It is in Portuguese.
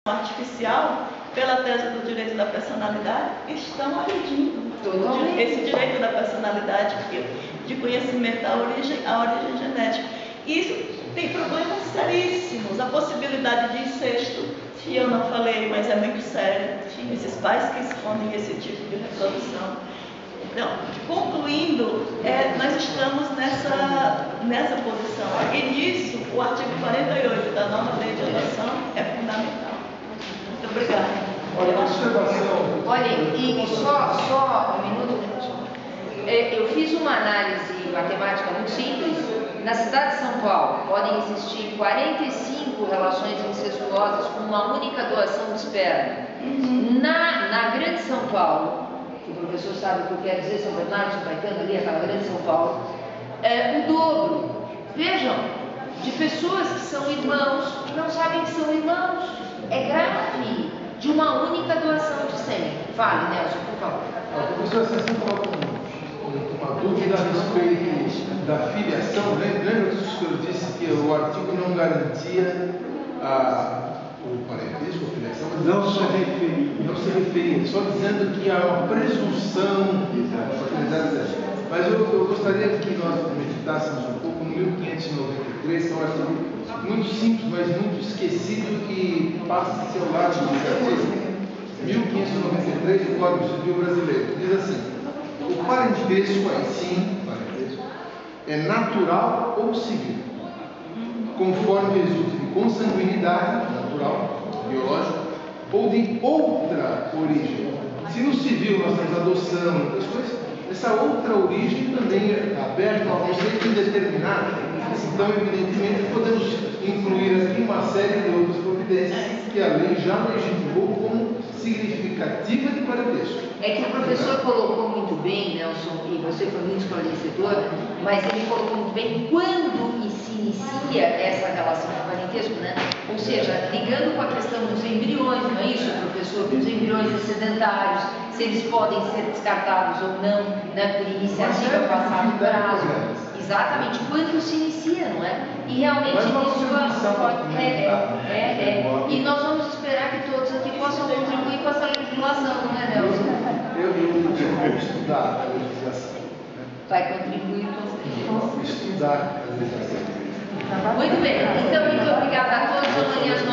artificial, pela tese do direito da personalidade, estão agredindo esse direito da personalidade, de conhecimento da origem genética. Isso tem problemas seríssimos, a possibilidade de incesto, que eu não falei, mas é muito sério, esses pais que escondem esse tipo de reprodução. Então, concluindo, nós estamos nessa posição. E nisso, o artigo 48 da nova lei de adoção é fundamental. Muito obrigada. Olha, observação. Olhem, e só um minuto. Eu fiz uma análise matemática muito simples. Na cidade de São Paulo, podem existir 45 relações incestuosas com uma única doação de esperma. Na Grande São Paulo, que o professor sabe o que eu quero dizer, São Bernardo, São Caetano, ali, aquela Grande São Paulo, o dobro, vejam, de pessoas que são irmãos e não sabem que são irmãos. É grave, de uma única doação de sêmen. Fale, Nelson, por favor. A professora Cecília falou com uma dúvida a respeito da filiação. Lembra que o senhor disse que o artigo não garantia o parentesco, a filiação? Não se referia, só dizendo que há uma presunção de paternidade. Mas eu gostaria que nós meditássemos um pouco no 1593, que é um artigo muito simples, mas muito esquecido, que passa a ser o lado do 1593 do Código Civil Brasileiro. Diz assim: o parentesco, aí sim, é natural ou civil, conforme resulte de consanguinidade, natural, biológico, ou de outra origem. Se no civil nós temos adoção e outras coisas, essa outra origem também é aberta ao conceito indeterminado. Então, evidentemente, podemos incluir aqui uma série de outras providências que a lei já legitimou como significativa de parentesco. É que o professor colocou muito bem, Nelson, e você foi muito esclarecedor, mas ele colocou muito bem quando se inicia essa relação de parentesco, né? Ou seja, ligando com a questão dos embriões, não é isso, professor? Que os embriões excedentários, se eles podem ser descartados ou não, né, por iniciativa passada no prazo. Exatamente, quando se inicia, não é? E realmente isso pode. E nós vamos esperar que todos aqui possam contribuir com essa legislação, não é, Nelson? Eu vou estudar a legislação. Vai contribuir com Vou estudar a legislação. Muito bem, então muito obrigada a todos. Amanhã às 9h.